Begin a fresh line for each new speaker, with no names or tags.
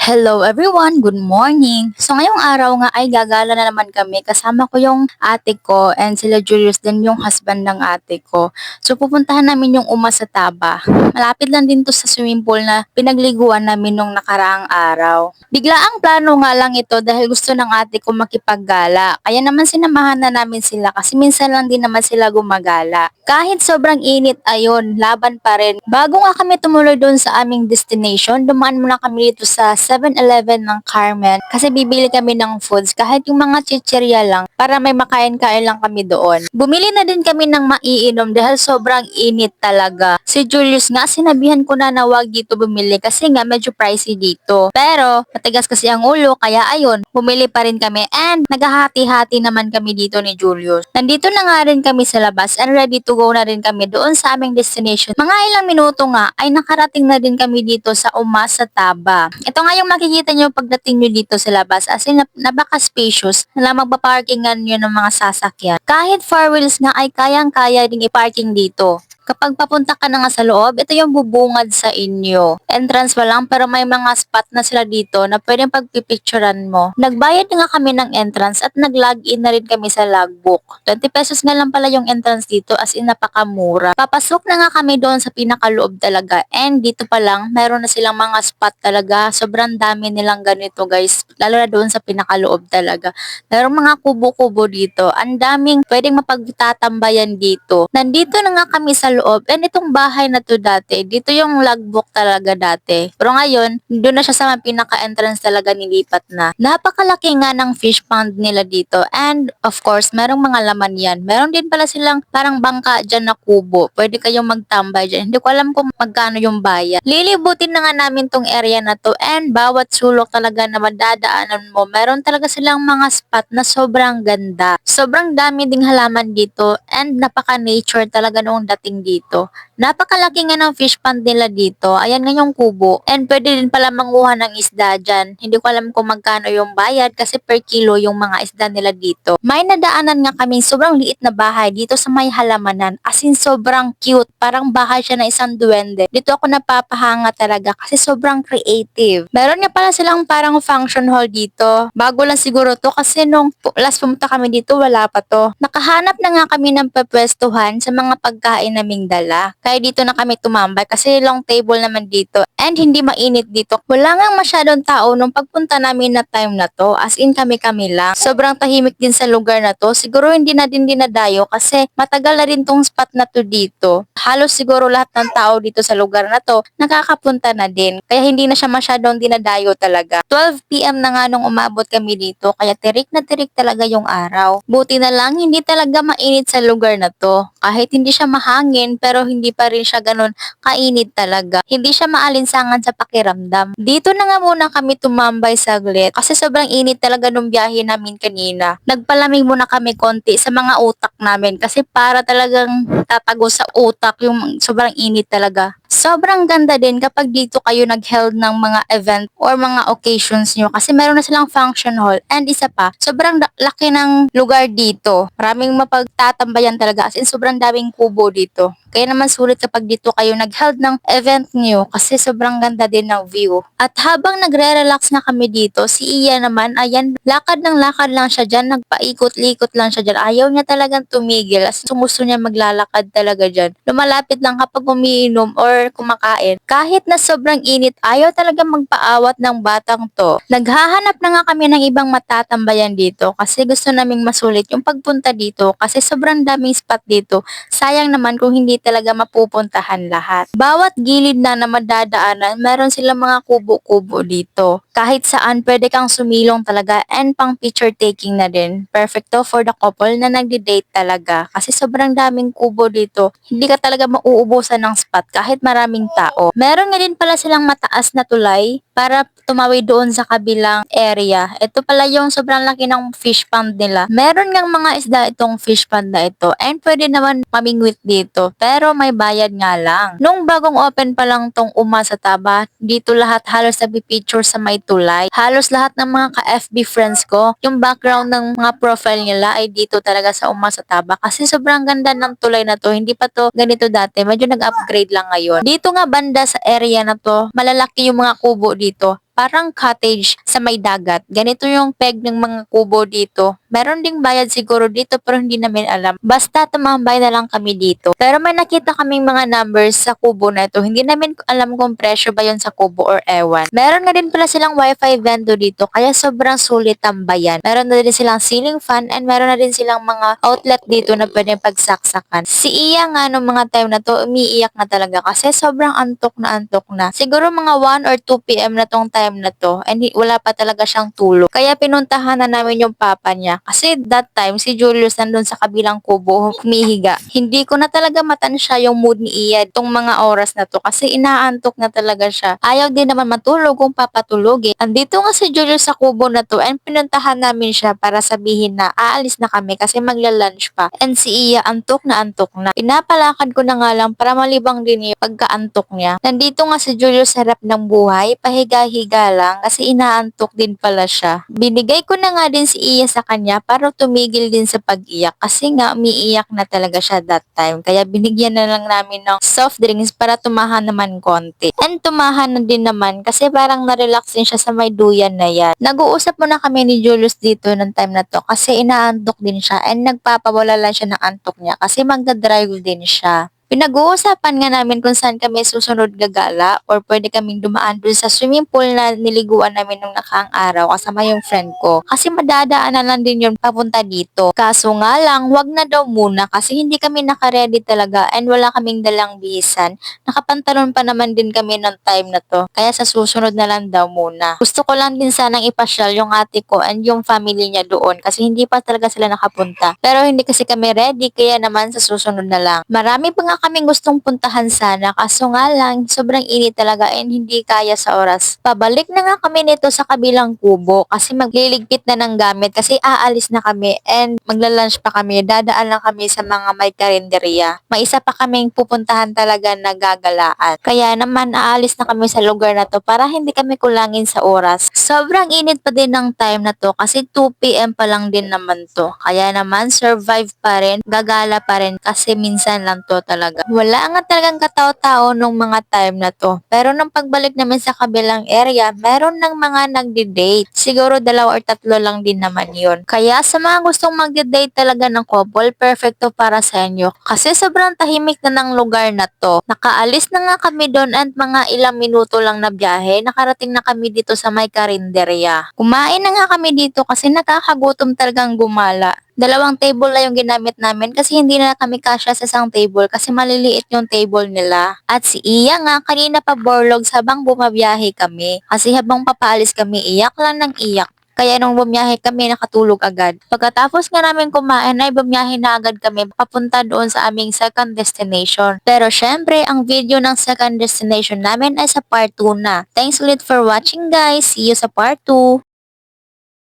Hello everyone, good morning. So ngayong araw nga ay gagala na naman kami. Kasama ko yung ate ko and sila Julius din yung husband ng ate ko. So pupuntahan namin yung Uma sa Taba. Malapit lang din to sa swimming pool na pinagliguan namin nung nakaraang araw. Bigla ang plano nga lang ito dahil gusto ng ate ko makipaggala. Kaya naman sinamahan na namin sila kasi minsan lang din naman sila gumagala. Kahit sobrang init ayon, laban pa rin. Bago nga kami tumuloy doon sa aming destination, dumaan muna kami dito sa 7-Eleven ng Carmen kasi bibili kami ng foods kahit yung mga chichirya lang para may makain-kain lang kami doon. Bumili na din kami ng maiinom dahil sobrang init talaga. Si Julius nga sinabihan ko na wag dito bumili kasi nga medyo pricey dito. Pero matigas kasi ang ulo kaya ayun, bumili pa rin kami and naghahati-hati naman kami dito ni Julius. Nandito na nga rin kami sa labas and ready to go na rin kami doon sa aming destination. Mga ilang minuto nga ay nakarating na din kami dito sa Uma sa Taba. Ito nga yung makikita nyo pagdating nyo dito sa labas as in napaka-spacious na magpaparkingan nyo ng mga sasakyan. Kahit four wheels nga ay kayang-kaya ding i-parking dito. Kapag papunta ka na nga sa loob, ito yung bubungad sa inyo. Entrance pa lang pero may mga spot na sila dito na pwedeng pagpipicturan mo. Nagbayad na nga kami ng entrance at nag-login na rin kami sa logbook. 20 pesos nga lang pala yung entrance dito as in napakamura. Papasok na nga kami doon sa pinakaloob talaga and dito pa lang meron na silang mga spot talaga. Sobrang dami nilang ganito guys. Lalo na doon sa pinakaloob talaga. Merong mga kubo-kubo dito. Ang daming pwedeng mapagtatambayan dito. Nandito na nga kami sa loob. And itong bahay na to dati, dito yung logbook talaga dati. Pero ngayon, doon na siya sa pinaka-entrance talaga nilipat na. Napakalaki nga ng fish pond nila dito. And of course, merong mga laman yan. Meron din pala silang parang bangka dyan na kubo. Pwede kayong magtambay dyan. Hindi ko alam kung magkano yung bayan. Lilibutin na nga namin tong area na to. And bawat sulok talaga na madadaanan mo, meron talaga silang mga spot na sobrang ganda. Sobrang dami ding halaman dito. And napaka-nature talaga noong dating dito. Napakalaki nga ng fish pond nila dito. Ayan nga yung kubo. And pwede din pala manguha ng isda dyan. Hindi ko alam kung magkano yung bayad kasi per kilo yung mga isda nila dito. May nadaanan nga kami sobrang liit na bahay dito sa may halamanan. As in sobrang cute. Parang bahay siya na isang duwende. Dito ako napapahanga talaga kasi sobrang creative. Meron nga pala silang parang function hall dito. Bago lang siguro to kasi nung last pumunta kami dito wala pa to. Nakahanap na nga kami ng pepwestuhan sa mga pagkain naming dala. Kaya dito na kami tumambay kasi long table naman dito and hindi mainit dito. Wala nga masyadong tao nung pagpunta namin na time na to. As in kami-kami lang. Sobrang tahimik din sa lugar na to. Siguro hindi na din dinadayo kasi matagal na rin tong spot na to dito. Halos siguro lahat ng tao dito sa lugar na to nakakapunta na din. Kaya hindi na siya masyadong dinadayo talaga. 12 PM na nga nung umabot kami dito kaya tirik na tirik talaga yung araw. Buti na lang hindi talaga mainit sa lugar na to. Kahit hindi siya mahangin pero hindi pa rin siya ganun kainit talaga. Hindi siya maalinsangan sa pakiramdam. Dito na nga muna kami tumambay saglit kasi sobrang init talaga nung biyahe namin kanina. Nagpalamig muna kami konti sa mga utak namin kasi para talagang tatago sa utak yung sobrang init talaga. Sobrang ganda din kapag dito kayo nag-held ng mga event or mga occasions nyo kasi meron na silang function hall and isa pa, sobrang laki ng lugar dito. Maraming mapagtatambayan talaga as in sobrang daming kubo dito. Kaya naman sulit kapag dito kayo nag-held ng event nyo kasi sobrang ganda din ng view. At habang nagre-relax na kami dito, si Iya naman, ayan, lakad ng lakad lang siya dyan, nagpaikot-likot lang siya dyan. Ayaw niya talagang tumigil, as gusto niya maglalakad talaga dyan. Lumalapit lang kapag umiinom or kumakain. Kahit na sobrang init, ayaw talaga magpaawat ng batang to. Naghahanap na nga kami ng ibang matatambayan dito kasi gusto naming masulit yung pagpunta dito kasi sobrang daming spot dito. Sayang naman kung hindi talaga mapupuntahan lahat. Bawat gilid na madadaanan, meron silang mga kubo-kubo dito. Kahit saan pwede kang sumilong talaga and pang picture taking na din. Perfecto for the couple na nagde-date talaga kasi sobrang daming kubo dito. Hindi ka talaga mauubusan ng spot kahit maraming tao. Meron nga din pala silang mataas na tulay para tumawid doon sa kabilang area. Ito pala yung sobrang laki ng fish pond nila. Meron ngang mga isda itong fish pond na ito and pwede naman mamingwit dito pero may bayad nga lang. Nung bagong open pa lang tong Uma sa Taba, dito lahat halos nagpipicture sa may tulay. Halos lahat ng mga ka-FB friends ko, yung background ng mga profile nila ay dito talaga sa Uma sa Taba kasi sobrang ganda ng tulay na to. Hindi pa to ganito dati, medyo nag-upgrade lang ngayon. Dito nga banda sa area na to, malalaki yung mga kubo dito. parang cottage sa may dagat. Ganito yung peg ng mga kubo dito. Meron ding bayad siguro dito pero hindi namin alam. Basta tumambay na lang kami dito. Pero may nakita kaming mga numbers sa kubo na ito. Hindi namin alam kung presyo ba yun sa kubo or ewan. Meron na din pala silang wifi vento dito kaya sobrang sulit tambayan. Meron na din silang ceiling fan and meron na din silang mga outlet dito na pwedeng pagsaksakan. Si Iya nga nung mga time na to, umiiyak na talaga kasi sobrang antok na antok na. Siguro mga 1 or 2 PM na tong time na to and wala pa talaga siyang tulog. Kaya pinuntahan na namin yung papa niya kasi that time si Julius nandun sa kabilang kubo humihiga. Hindi ko na talaga matansya yung mood ni Iya tong mga oras na to kasi inaantok na talaga siya. Ayaw din naman matulog kung papatulogin. Andito nga si Julius sa kubo na to and pinuntahan namin siya para sabihin na aalis na kami kasi magla-lunch pa. And si Iya antok na antok na. Pinapalakad ko na nga lang para malibang din yung pagkaantok niya. Nandito nga si Julius sa harap ng buhay, pahiga-higa lang kasi inaantok din pala siya. Binigay ko na nga din si Iya sa kanya para tumigil din sa pag-iyak kasi nga umiiyak na talaga siya that time. Kaya binigyan na lang namin ng soft drinks para tumahan naman konti. And tumahan na din naman kasi parang na-relax din siya sa may duyan na yan. Nag-uusap muna kami ni Julius dito ng time na to kasi inaantok din siya and nagpapawala lang siya ng antok niya kasi magdadrive din siya. Pinag-uusapan nga namin kung saan kami susunod gagala or pwede kaming dumaan dun sa swimming pool na niliguan namin nung nakaang araw kasama yung friend ko. Kasi madadaanan lang din yun papunta dito. Kaso nga lang, wag na daw muna kasi hindi kami nakaredy talaga and wala kaming dalang bihisan. Nakapantalon pa naman din kami ng time na to. Kaya sa susunod na lang daw muna. Gusto ko lang din sanang ipasyal yung ate ko and yung family niya doon kasi hindi pa talaga sila nakapunta. Pero hindi kasi kami ready kaya naman sa susunod na lang. Marami pa nga kaming gustong puntahan sana kaso nga lang sobrang init talaga and hindi kaya sa oras. Pabalik na nga kami nito sa kabilang kubo kasi magliligpit na ng gamit kasi aalis na kami and magla-lunch pa kami. Dadaan lang kami sa mga may karinderya. May isa pa kaming pupuntahan talaga na gagalaan. Kaya naman aalis na kami sa lugar na to para hindi kami kulangin sa oras. Sobrang init pa din ng time na to kasi 2 PM pa lang din naman to. Kaya naman survive pa rin, gagala pa rin kasi minsan lang to talaga. Wala nga talagang katao-tao nung mga time na to. Pero nung pagbalik namin sa kabilang area, meron ng mga nagde-date. Siguro 2 or 3 lang din naman yun. Kaya sa mga gustong magde-date talaga ng couple, perfecto para sa inyo. Kasi sobrang tahimik na ng lugar na to. Nakaalis na nga kami doon at mga ilang minuto lang na biyahe, nakarating na kami dito sa may karinderya. Kumain na nga kami dito kasi nakakagutom talagang gumala. 2 table na yung ginamit namin kasi hindi na kami kasya sa isang table kasi maliliit yung table nila. At si Iya nga kanina pa borlogs habang bumabiyahe kami. Kasi habang papaalis kami iyak lang ng iyak. Kaya nung bumiyahe kami nakatulog agad. Pagkatapos nga namin kumain ay bumiyahe na agad kami papunta doon sa aming second destination. Pero syempre ang video ng second destination namin ay sa part 2 na. Thanks ulit for watching guys. See you sa part 2.